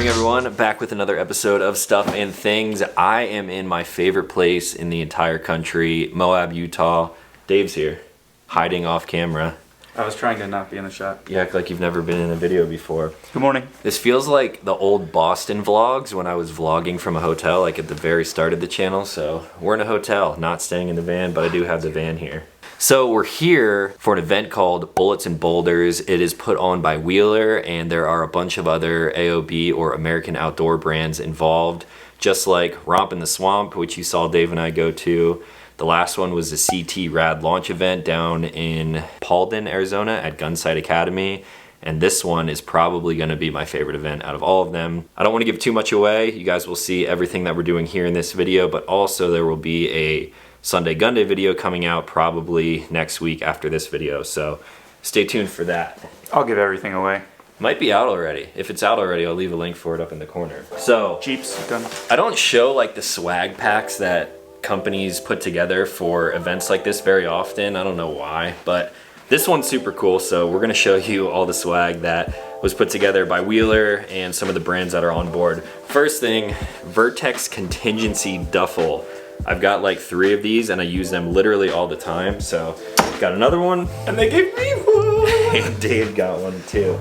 morning, everyone. Back with another episode of Stuff and Things. I am in my favorite place in the entire country, Moab, Utah. Dave's here, hiding off camera. I was trying to not be in the shot. You act like you've never been in a video before. Good morning. This feels like the old Boston vlogs when I was vlogging from a hotel, like at the very start of the channel. So we're in a hotel, not staying in the van, but I do have the van here. So we're here for an event called Bullets and Boulders. It is put on by Wheeler, and there are a bunch of other AOB or American outdoor brands involved, just like Romp in the Swamp, which you saw Dave and I go to. The last one was the CT Rad launch event down in Paulden, Arizona at Gunsight Academy. And this one is probably gonna be my favorite event out of all of them. I don't wanna give too much away. You guys will see everything that we're doing here in this video, but also there will be a Sunday Gun Day video coming out probably next week after this video. So stay tuned for that. I'll give everything away. Might be out already. If it's out already, I'll leave a link for it up in the corner. So Jeeps, done. I don't show like the swag packs that companies put together for events like this very often. I don't know why, but this one's super cool. So we're gonna show you all the swag that was put together by Wheeler and some of the brands that are on board. First thing, Vertex Contingency Duffel. I've got like 3 of these and I use them literally all the time. So got another one and they gave me one. And Dave got one too.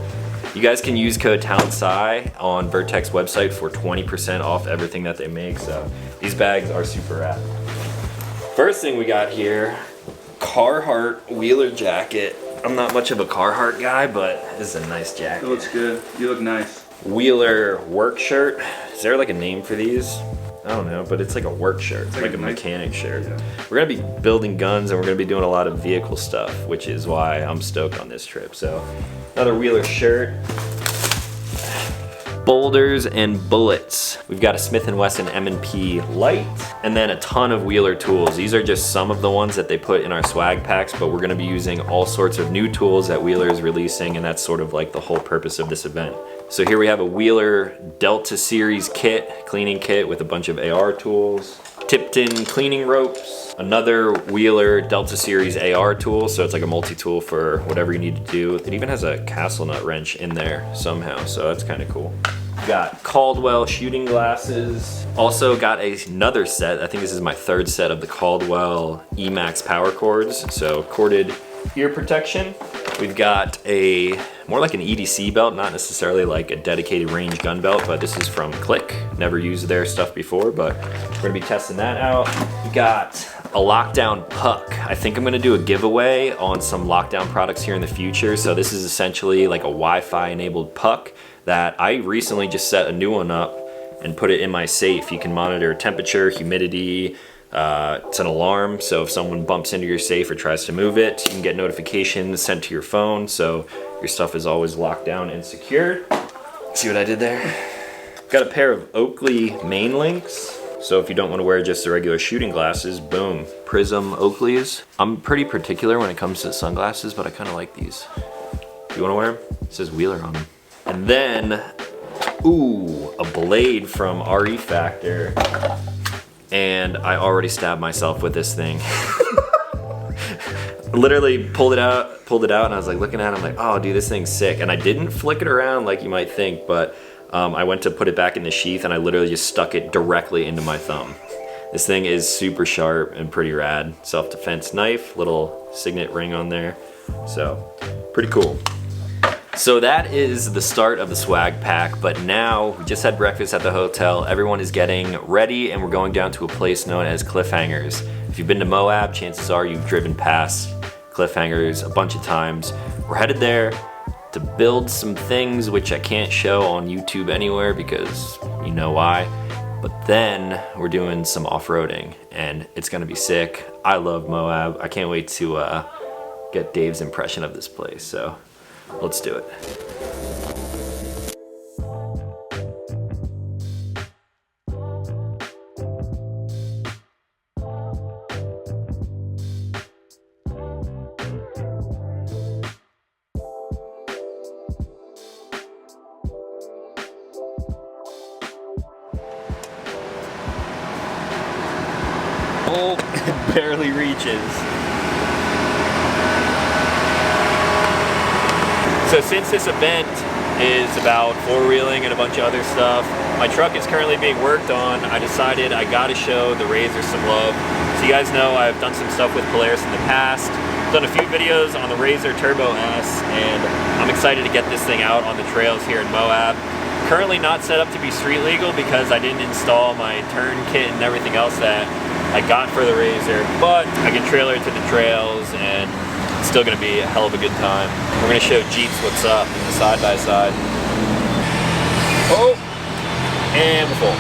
You guys can use code TALONSCI on Vertex website for 20% off everything that they make. So these bags are super rad. First thing we got here, Carhartt Wheeler jacket. I'm not much of a Carhartt guy, but this is a nice jacket. It looks good. You look nice. Wheeler work shirt. Is there like a name for these? I don't know, but it's like a work shirt. It's like a mechanic shirt. Yeah. We're gonna be building guns and we're gonna be doing a lot of vehicle stuff, which is why I'm stoked on this trip. So another Wheeler shirt. Boulders and bullets. We've got a Smith & Wesson M&P light, and then a ton of Wheeler tools. These are just some of the ones that they put in our swag packs, but we're gonna be using all sorts of new tools that Wheeler is releasing, and that's sort of like the whole purpose of this event. So here we have a Wheeler Delta Series kit, cleaning kit with a bunch of AR tools, tipped-in cleaning ropes, another Wheeler Delta Series AR tool, so it's like a multi-tool for whatever you need to do. It even has a castle nut wrench in there somehow, so that's kind of cool. Got Caldwell shooting glasses. Also got another set, I think this is my 3rd set of the Caldwell EMAX power cords, so corded ear protection. We've got a more like an EDC belt, not necessarily like a dedicated range gun belt, but this is from Click. Never used their stuff before, but we're gonna be testing that out. We got a lockdown puck. I think I'm gonna do a giveaway on some lockdown products here in the future. So this is essentially like a Wi-Fi enabled puck that I recently just set a new one up and put it in my safe. You can monitor temperature, humidity. It's an alarm, so if someone bumps into your safe or tries to move it, you can get notifications sent to your phone, so your stuff is always locked down and secured. See what I did there? Got a pair of Oakley main links, so if you don't want to wear just the regular shooting glasses, boom, Prism Oakleys. I'm pretty particular when it comes to sunglasses, but I kind of like these. You want to wear them? It says Wheeler on them. And then, ooh, a blade from RE Factor. And I already stabbed myself with this thing. Literally pulled it out, and I was like looking at it, I'm like, oh dude, this thing's sick. And I didn't flick it around like you might think, but I went to put it back in the sheath and I literally just stuck it directly into my thumb. This thing is super sharp and pretty rad. Self-defense knife, little signet ring on there. So, pretty cool. So that is the start of the swag pack, but now we just had breakfast at the hotel. Everyone is getting ready and we're going down to a place known as Cliffhangers. If you've been to Moab, chances are you've driven past Cliffhangers a bunch of times. We're headed there to build some things which I can't show on YouTube anywhere because you know why. But then we're doing some off-roading and it's gonna be sick. I love Moab. I can't wait to get Dave's impression of this place. So let's do it. Oh, it barely reaches. So since this event is about four-wheeling and a bunch of other stuff. My truck is currently being worked on. I decided I gotta show the RZR some love. So you guys know I've done some stuff with Polaris in the past. Done a few videos on the RZR Turbo S, and I'm excited to get this thing out on the trails here in Moab. Currently not set up to be street legal because I didn't install my turn kit and everything else that I got for the RZR, but I can trailer it to the trails and it's still gonna be a hell of a good time. We're gonna show Jeeps what's up in the side-by-side. Oh, and we're full.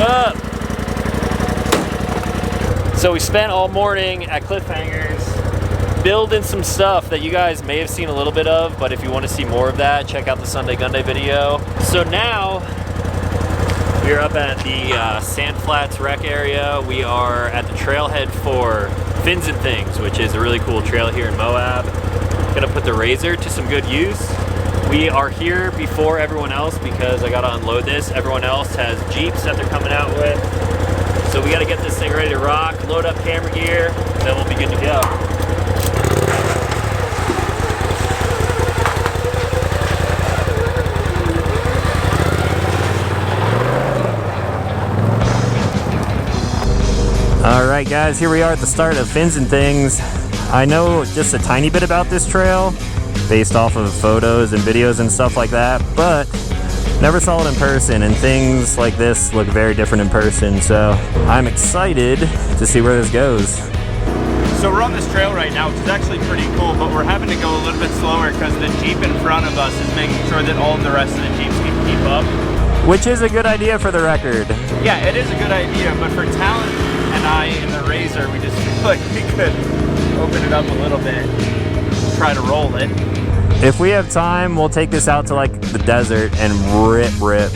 Up? So we spent all morning at Cliffhangers building some stuff that you guys may have seen a little bit of, but if you want to see more of that, check out the Sunday Gunday video. So now we're up at the Sand Flats Rec area. We are at the trailhead for Fins and Things, which is a really cool trail here in Moab. Gonna put the RZR to some good use. We are here before everyone else because I gotta unload this. Everyone else has Jeeps that they're coming out with. So we gotta get this thing ready to rock, load up camera gear, and then we'll be good to go. All right guys, here we are at the start of Fins and Things. I know just a tiny bit about this trail, based off of photos and videos and stuff like that, but never saw it in person, and things like this look very different in person, so I'm excited to see where this goes. So we're on this trail right now, which is actually pretty cool, but we're having to go a little bit slower because the Jeep in front of us is making sure that all of the rest of the Jeeps can keep up. Which is a good idea for the record. Yeah, it is a good idea, but for Talon and I in the RZR, we just feel like we could open it up a little bit, try to roll it. If we have time, we'll take this out to like the desert and rip.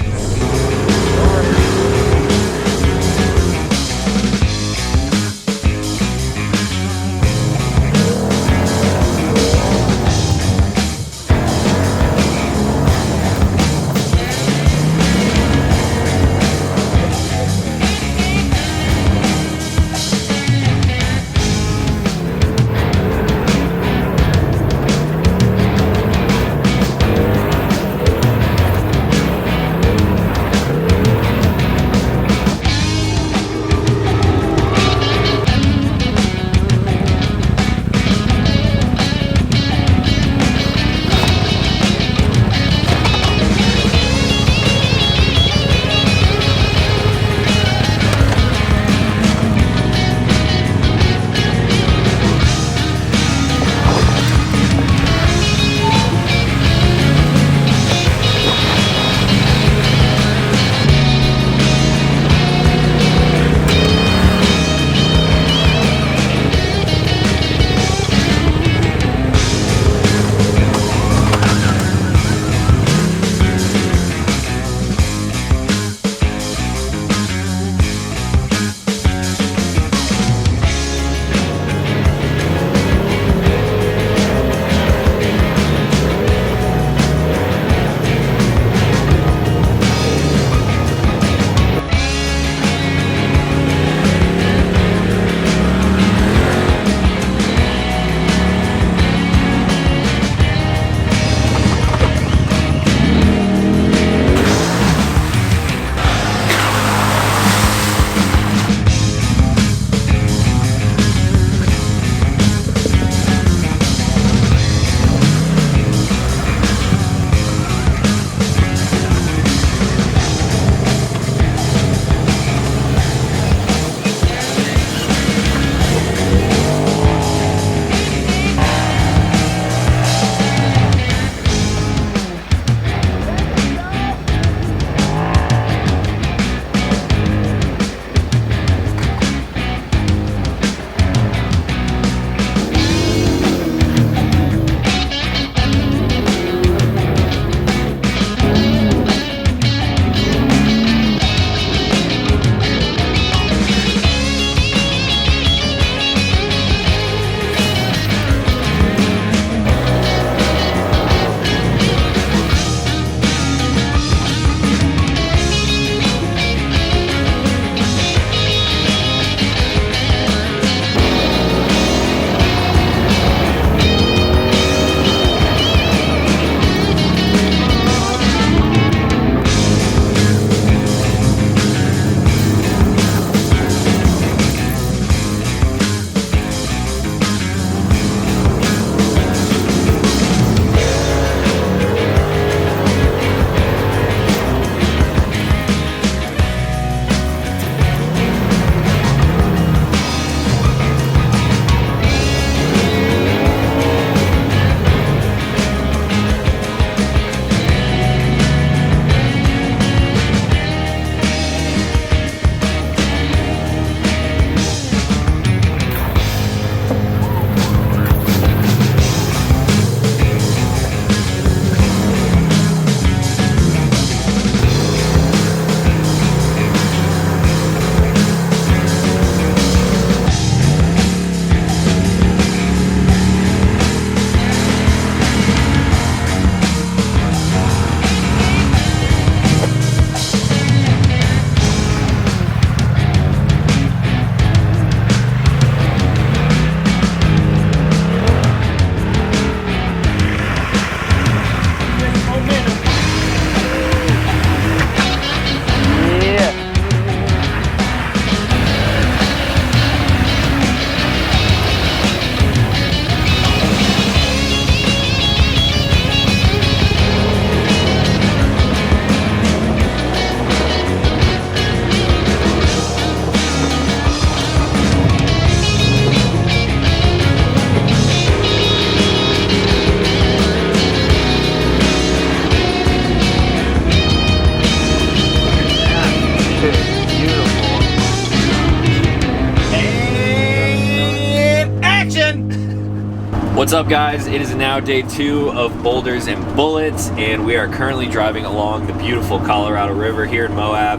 What's up, guys? It is now day 2 of Boulders and Bullets, and we are currently driving along the beautiful Colorado River here in Moab,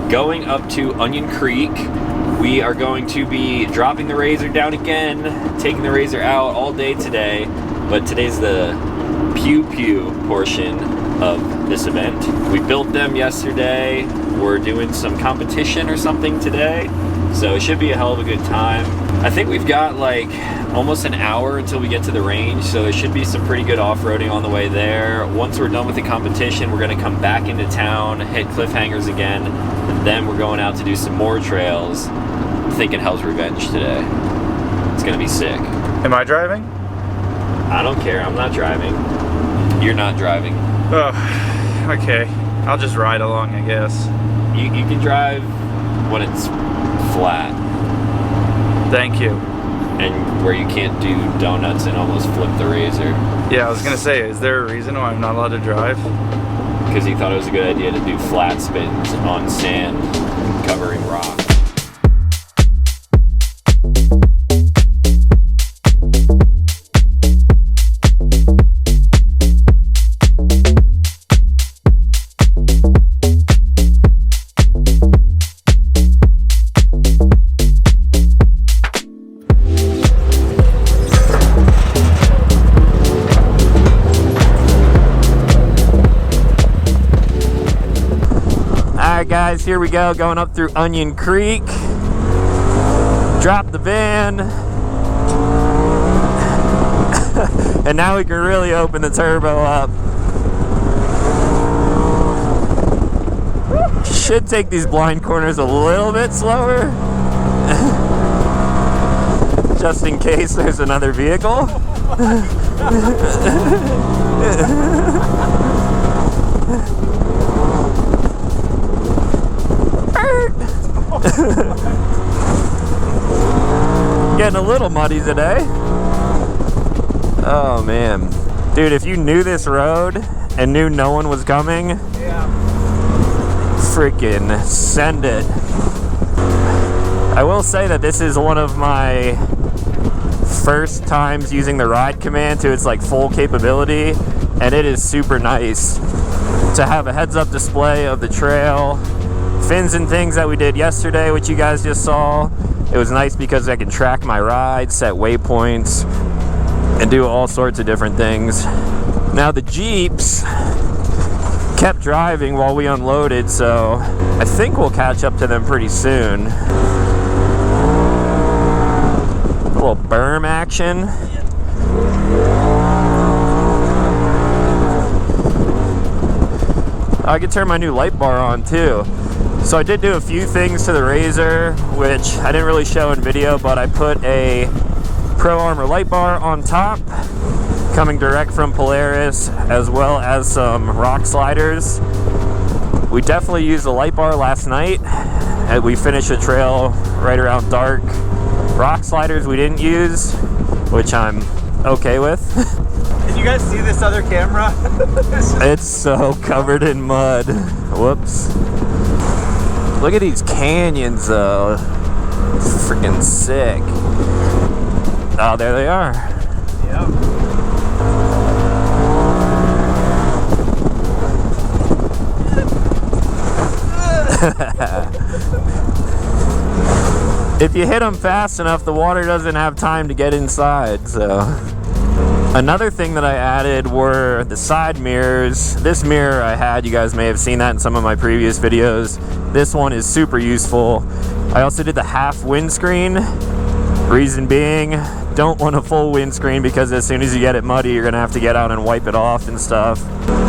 going up to Onion Creek. We are going to be dropping the Razor down again, taking the Razor out all day today, but today's the pew-pew portion of this event. We built them yesterday. We're doing some competition or something today, so it should be a hell of a good time. I think we've got like almost an hour until we get to the range, so there should be some pretty good off-roading on the way there. Once we're done with the competition, we're gonna come back into town, hit cliffhangers again, and then we're going out to do some more trails. I'm thinking Hell's Revenge today. It's gonna be sick. Am I driving? I don't care, I'm not driving. You're not driving. Oh, okay. I'll just ride along, I guess. You can drive when it's flat. Thank you. And where you can't do donuts and almost flip the Razor. Yeah, I was gonna say, is there a reason why I'm not allowed to drive? Because he thought it was a good idea to do flat spins on sand covering rock. Alright guys, here we go, going up through Onion Creek. Drop the van. And now we can really open the turbo up. Should take these blind corners a little bit slower. Just in case there's another vehicle. Getting a little muddy today. Oh man. Dude, if you knew this road and knew no one was coming, yeah, freaking send it. I will say that this is one of my first times using the ride command to its like full capability, and it is super nice to have a heads-up display of the trail, fins and things that we did yesterday, which you guys just saw. It was nice because I can track my ride, set waypoints, and do all sorts of different things. Now the Jeeps kept driving while we unloaded, so I think we'll catch up to them pretty soon. A little berm action. I could turn my new light bar on too. So I did do a few things to the Razor, which I didn't really show in video, but I put a Pro Armor light bar on top, coming direct from Polaris, as well as some rock sliders. We definitely used the light bar last night, and we finished the trail right around dark. Rock sliders we didn't use, which I'm okay with. Can you guys see this other camera? It's so covered in mud. Whoops. Look at these canyons though. Freaking sick. Oh, there they are. Yep. If you hit them fast enough, the water doesn't have time to get inside, so. Another thing that I added were the side mirrors. This mirror I had, you guys may have seen that in some of my previous videos. This one is super useful. I also did the half windscreen. Reason being, don't want a full windscreen because as soon as you get it muddy, you're gonna have to get out and wipe it off and stuff.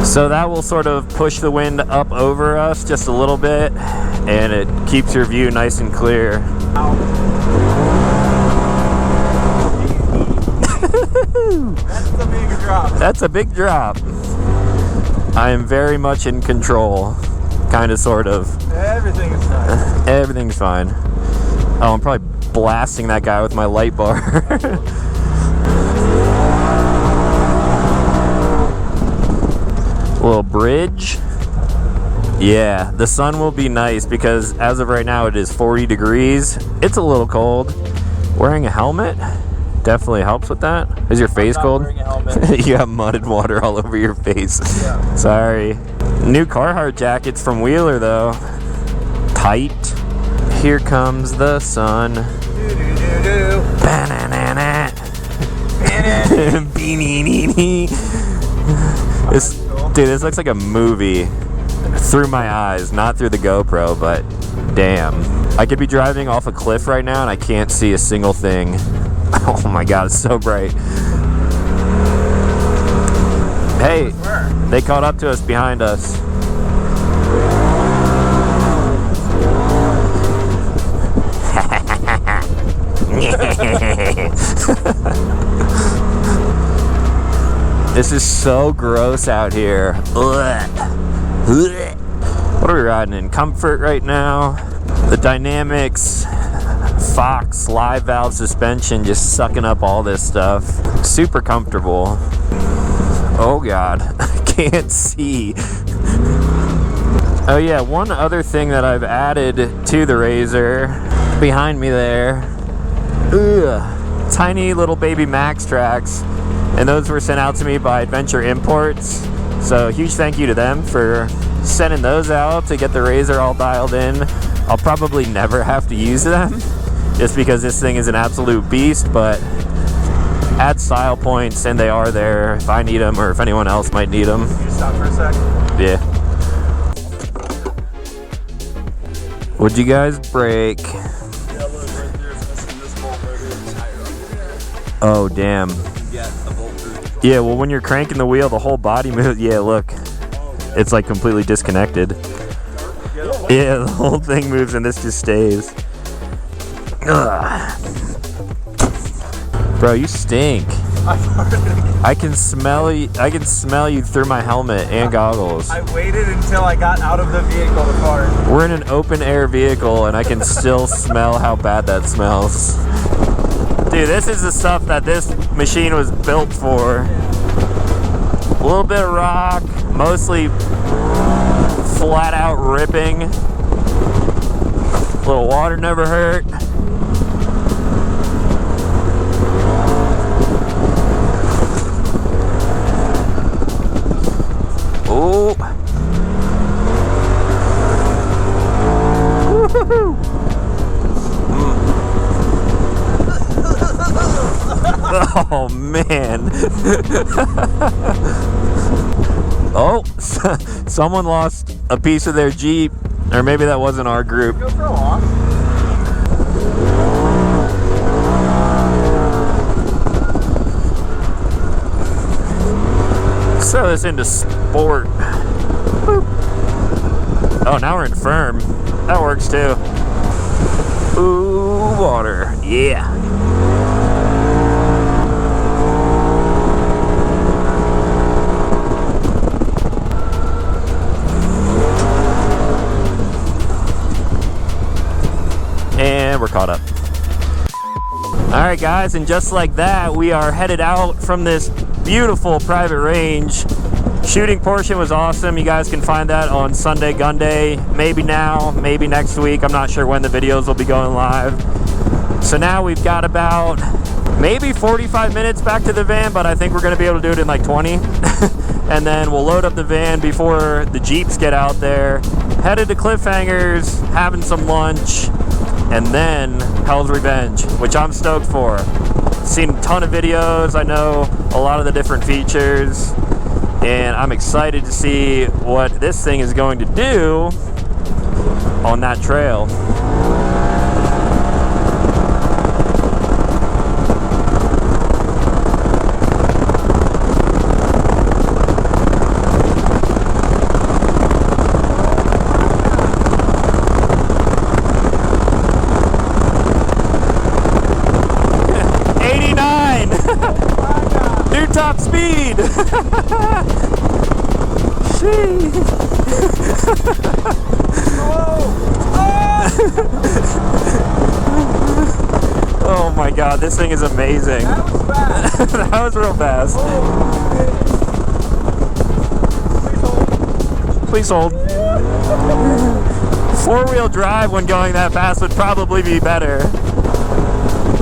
So that will sort of push the wind up over us just a little bit, and it keeps your view nice and clear. That's a big drop. That's a big drop. I am very much in control. Kind of, sort of. Everything is fine. Everything's fine. Oh, I'm probably blasting that guy with my light bar. Little bridge. Yeah, the sun will be nice because as of right now it is 40 degrees. It's a little cold. Wearing a helmet? definitely helps with that. Is your face cold? Wearing a helmet. You have mud and water all over your face. Yeah. Sorry. New Carhartt jackets from Wheeler though. Tight. Here comes the sun. Banana. Beanie. Dude, this looks like a movie through my eyes, not through the GoPro, but damn. I could be driving off a cliff right now and I can't see a single thing. Oh my god, it's so bright. Hey, they caught up to us behind us. This is so gross out here. What are we riding in? Comfort right now. The Dynamics Fox live valve suspension just sucking up all this stuff. Super comfortable. Oh god, I can't see. Oh yeah, one other thing that I've added to the Razor, behind me there, tiny little baby Max tracks, and those were sent out to me by Adventure Imports. So huge thank you to them for sending those out to get the Razor all dialed in. I'll probably never have to use them, just because this thing is an absolute beast, but add style points and they are there if I need them or if anyone else might need them. Can you stop for a sec? Yeah. Would you guys break? Yeah, look, right there, it's missing this bolt right here. It's higher up. Oh, damn. Yeah, a bolt through. Yeah, well, when you're cranking the wheel, the whole body moves. Yeah, look. It's like completely disconnected. Yeah, the whole thing moves and this just stays. Ugh. Bro, you stink. I can smell you. I can smell you through my helmet and goggles. I waited until I got out of the vehicle to fart. We're in an open air vehicle and I can still smell how bad that smells. Dude, this is the stuff that this machine was built for. A little bit of rock, mostly flat out ripping. A little water never hurt. Oh. Woo-hoo-hoo. Oh man. Oh, someone lost a piece of their Jeep, or maybe that wasn't our group. Go for a walk. Let's throw this into sport. Boop. Oh, now we're in firm. That works too. Ooh, water. Yeah. And we're caught up. Alright guys, and just like that, we are headed out from this beautiful private range. Shooting portion was awesome. You guys can find that on Sunday Gun Day. Maybe now, maybe next week. I'm not sure when the videos will be going live. So now we've got about maybe 45 minutes back to the van, but I think we're gonna be able to do it in like 20. And then we'll load up the van before the Jeeps get out there. Headed to Cliffhangers, having some lunch, and then Hell's Revenge, which I'm stoked for. Seen a ton of videos, I know a lot of the different features, and I'm excited to see what this thing is going to do on that trail. Top speed! Oh my god, this thing is amazing. That was fast. That was real fast. Please hold. Four-wheel drive when going that fast would probably be better.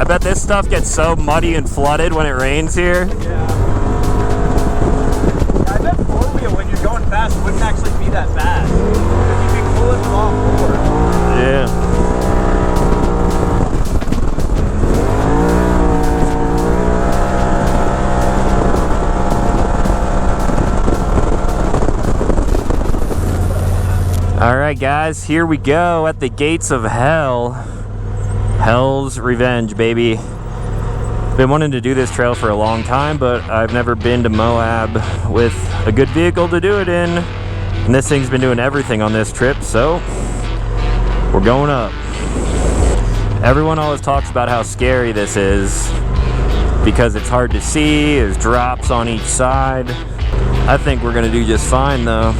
I bet this stuff gets so muddy and flooded when it rains here. Yeah. I bet four-wheel, when you're going fast, wouldn't actually be that bad. Because you'd be pulling them off forward. Yeah. All right, guys, here we go at the gates of hell. Hell's Revenge, baby. Been wanting to do this trail for a long time, but I've never been to Moab with a good vehicle to do it in. And this thing's been doing everything on this trip, so we're going up. Everyone always talks about how scary this is because it's hard to see, there's drops on each side. I think we're gonna do just fine though.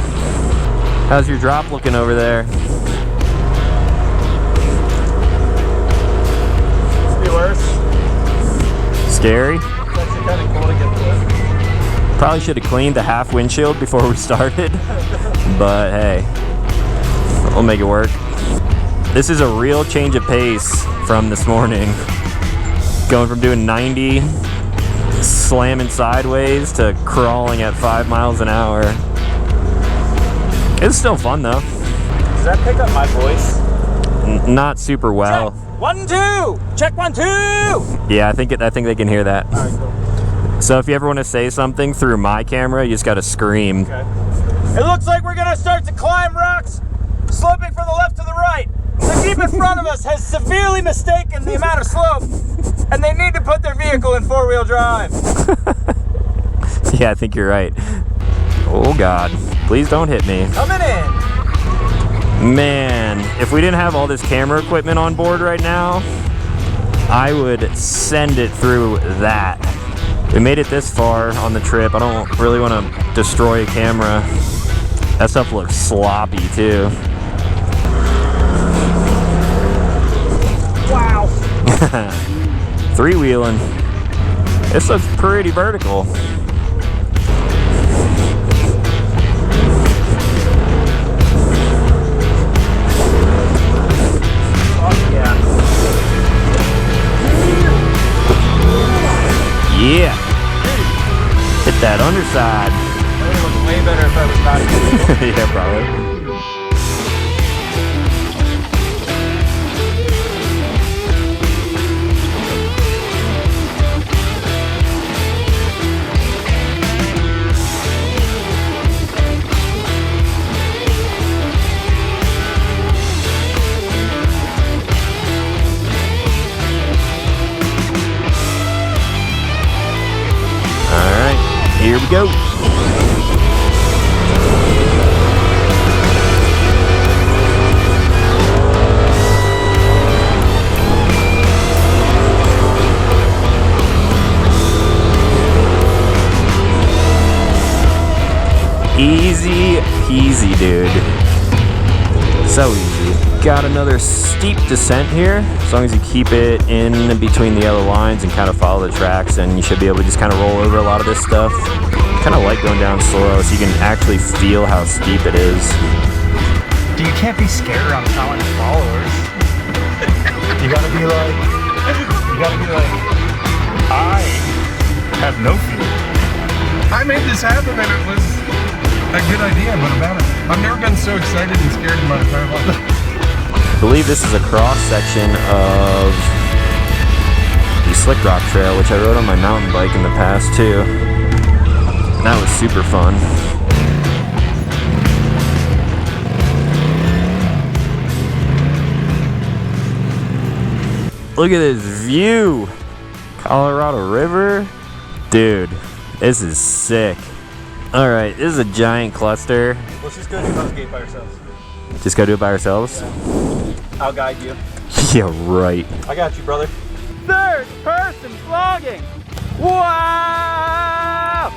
How's your drop looking over there? Could be worse. Scary? It's actually kind of cool to get through. Probably should have cleaned the half windshield before we started, but hey, we'll make it work. This is a real change of pace from this morning. Going from doing 90, slamming sideways, to crawling at 5 miles an hour. It's still fun though. Does that pick up my voice? Not super well. Check 1, 2! Check 1, 2! Yeah, I think they can hear that. Alright, cool. So if you ever want to say something through my camera, you just gotta scream. Okay. It looks like we're gonna start to climb rocks, sloping from the left to the right. The Jeep in front of us has severely mistaken the amount of slope, and they need to put their vehicle in four-wheel drive. Yeah, I think you're right. Oh God, please don't hit me. Coming in. Man, if we didn't have all this camera equipment on board right now, I would send it through that. We made it this far on the trip. I don't really want to destroy a camera. That stuff looks sloppy too. Wow. Three-wheeling. This looks pretty vertical. Yeah. Hit that underside. That would look way better if I was back. Yeah, probably. Here we go. Easy peasy, dude. So easy. Got another steep descent here. As long as you keep it in between the yellow lines and kind of follow the tracks, and you should be able to just kind of roll over a lot of this stuff. Kind of like going down slow so you can actually feel how steep it is. You can't be scared around Talon followers. You gotta be like, I have no fear. I made this happen and it was a good idea, but about it. I've never been so excited and scared in my entire life. I believe this is a cross section of the Slick Rock Trail, which I rode on my mountain bike in the past too. And that was super fun. Look at this view. Colorado River. Dude, this is sick. All right, this is a giant cluster. Let's just go do Hell's Gate by ourselves. Just go do it by ourselves? Yeah. I'll guide you. Yeah, right. I got you, brother. Third person vlogging. Wow!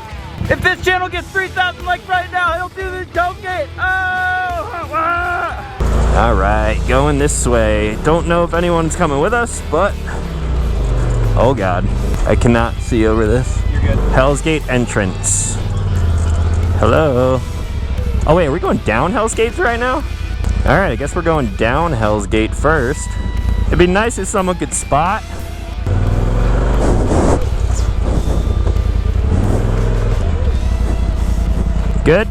If this channel gets 3,000 likes right now, he'll do the Hell's Gate. Oh! All right, going this way. Don't know if anyone's coming with us, but oh God, I cannot see over this. You're good. Hell's Gate entrance. Hello. Oh wait, are we going down Hell's Gates right now? All right, I guess we're going down Hell's Gate first. It'd be nice if someone could spot Good?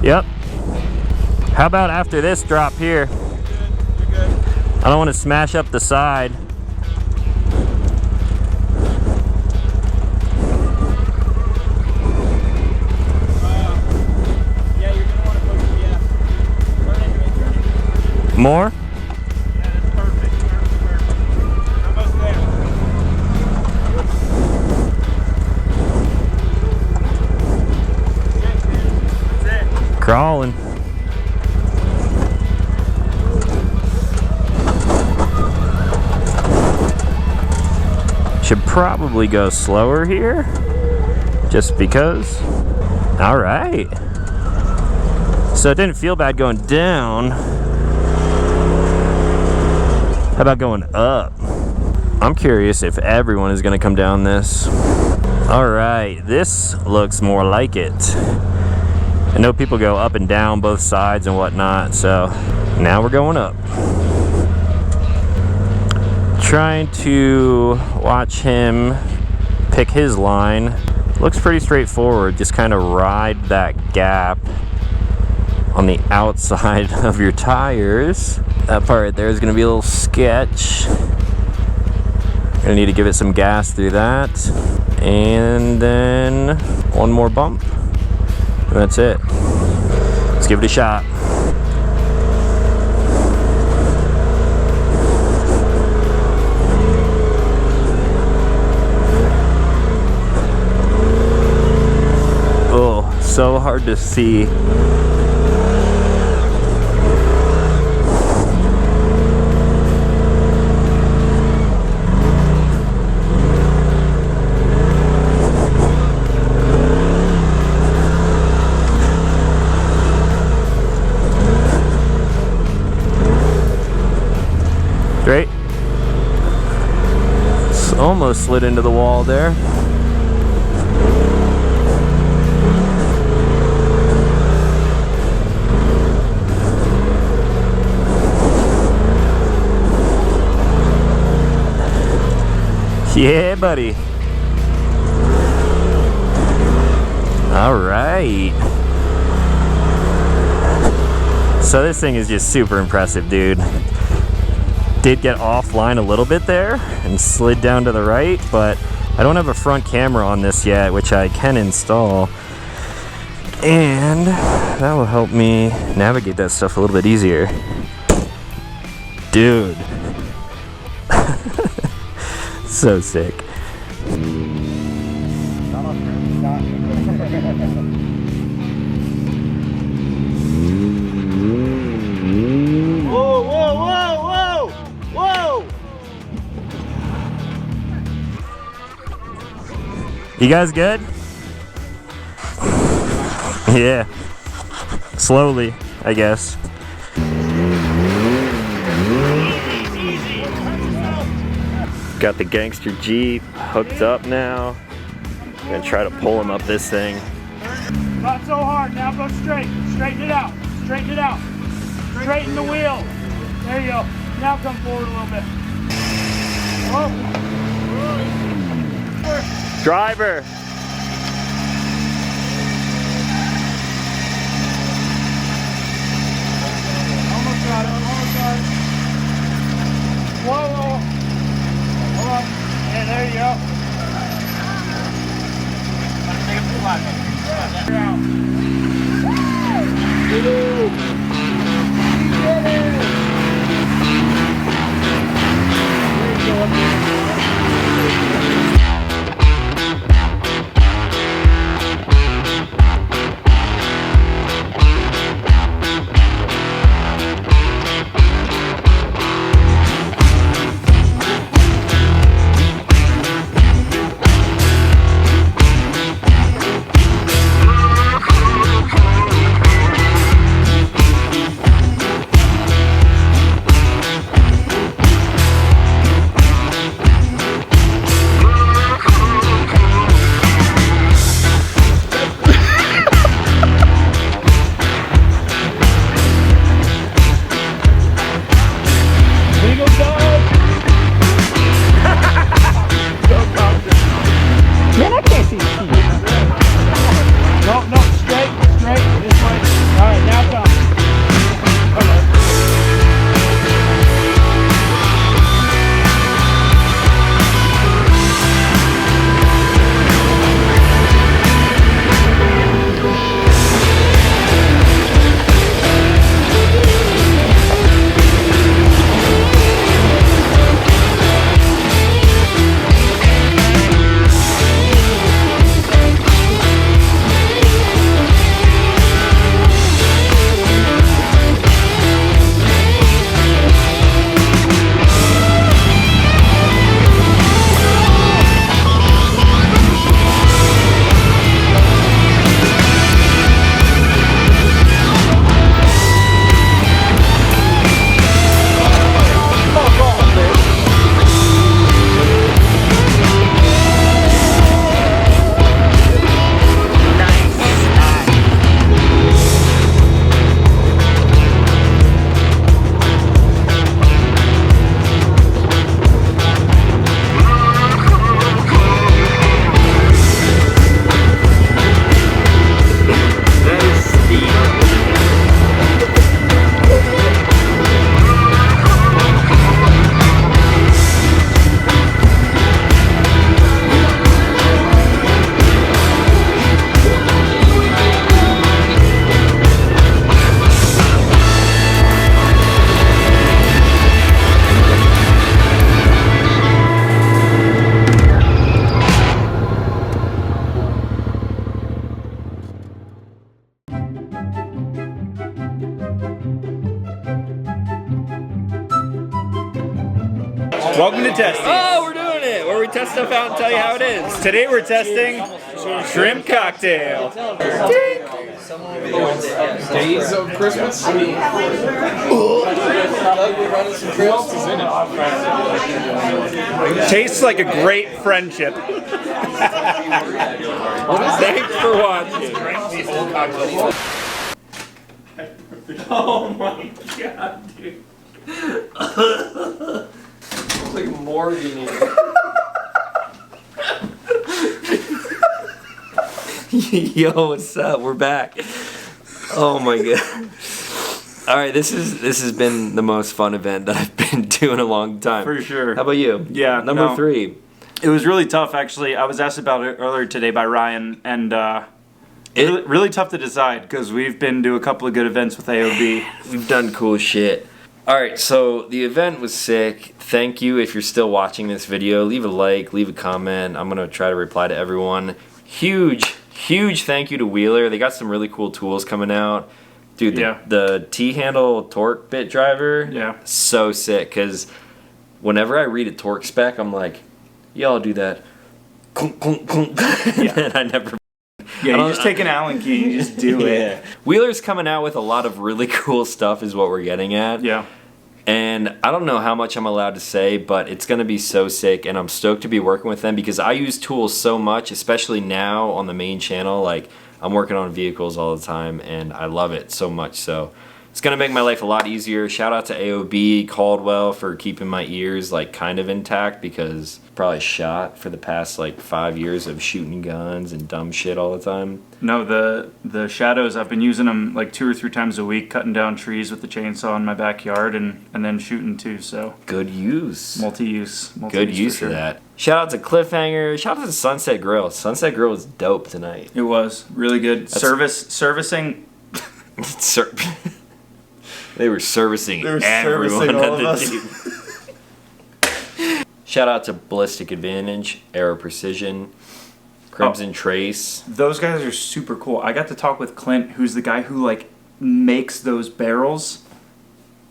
Yep. How about after this drop here? You're good. I don't want to smash up the side. Yeah, you're gonna want to push it, yeah. Turn into me, turn into me. More? Yeah, that's perfect. Perfect. Almost there. That's it. Crawling. Should probably go slower here, just because. All right. So it didn't feel bad going down. How about going up? I'm curious if everyone is gonna come down this. All right, this looks more like it. I know people go up and down both sides and whatnot, so now we're going up. Trying to watch him pick his line. Looks pretty straightforward. Just kind of ride that gap on the outside of your tires. That part right there is going to be a little sketch. Gonna need to give it some gas through that. And then one more bump. And that's it. Let's give it a shot. Oh, so hard to see. Great. It's almost slid into the wall there. Yeah, buddy. All right. So this thing is just super impressive, dude. Did get offline a little bit there and slid down to the right, but I don't have a front camera on this yet, which I can install. And that will help me navigate that stuff a little bit easier. Dude. So sick. Whoa, whoa, whoa, whoa, whoa! You guys good? Yeah. Slowly, I guess. Got the gangster Jeep hooked up now. I'm gonna try to pull him up this thing. Not so hard, now go straight. Straighten it out. Straighten it out. Straighten the wheel. There you go. Now come forward a little bit. Whoa. Driver. Almost got it. Almost got it. Whoa, whoa. Hold on. Yeah, there you go. Take a pull out. Yeah. Welcome to testing. Oh, we're doing it! Where we test stuff out and tell you how it is. Today we're testing shrimp cocktail. Days of Christmas. Tastes like a great friendship. Thanks for watching. Oh my god, dude. It's like Morgan. Yo, what's up? We're back. Oh my god. All right, this has been the most fun event that I've been doing in a long time. For sure. How about you? Yeah, Number no. 3. It was really tough, actually. I was asked about it earlier today by Ryan, and really tough to decide because we've been to a couple of good events with AOB. We've done cool shit. All right, so the event was sick. Thank you if you're still watching this video. Leave a like, leave a comment. I'm gonna try to reply to everyone. Huge thank you to Wheeler. They got some really cool tools coming out. Dude, the T-handle torque bit driver, so sick, because whenever I read a torque spec, I'm like, y'all do that. And I never... Yeah, you just take an Allen key and you just do it. Wheeler's coming out with a lot of really cool stuff is what we're getting at. Yeah. And I don't know how much I'm allowed to say, but it's going to be so sick, and I'm stoked to be working with them because I use tools so much, especially now on the main channel. Like, I'm working on vehicles all the time, and I love it so much. So it's going to make my life a lot easier. Shout out to AOB, Caldwell for keeping my ears like kind of intact because probably shot for the past like 5 years of shooting guns and dumb shit all the time. No, the shadows, I've been using them like 2 or 3 times a week, cutting down trees with the chainsaw in my backyard and then shooting too, so. Good use. Multi-use Good use of that. Shout out to Cliffhanger. Shout out to Sunset Grill. Sunset Grill was dope tonight. It was really good. Servicing. They were servicing everyone at the team. Shout out to Ballistic Advantage, Aero Precision, Crimson Trace. Those guys are super cool. I got to talk with Clint, who's the guy who like makes those barrels,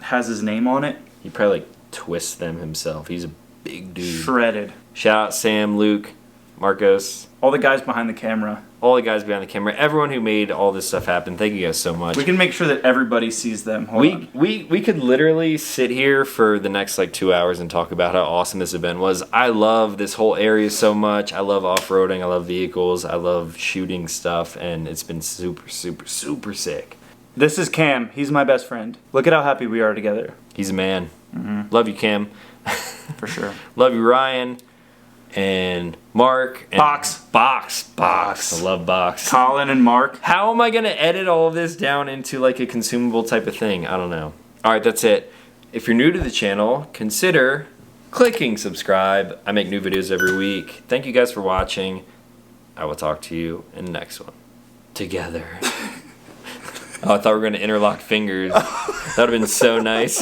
has his name on it. He probably like twists them himself. He's a big dude. Shredded. Shout out Sam, Luke, Marcos. All the guys behind the camera. All the guys behind the camera. Everyone who made all this stuff happen. Thank you guys so much. We can make sure that everybody sees them. We could literally sit here for the next like 2 hours and talk about how awesome this event was. I love this whole area so much. I love off-roading. I love vehicles. I love shooting stuff. And it's been super, super, super sick. This is Cam. He's my best friend. Look at how happy we are together. He's a man. Love you, Cam. For sure. Love you, Ryan. And Mark. And Box. I love Box. Talon and Mark. How am I going to edit all of this down into like a consumable type of thing? I don't know. All right, that's it. If you're new to the channel, consider clicking subscribe. I make new videos every week. Thank you guys for watching. I will talk to you in the next one. Together. Oh, I thought we were going to interlock fingers. That would have been so nice.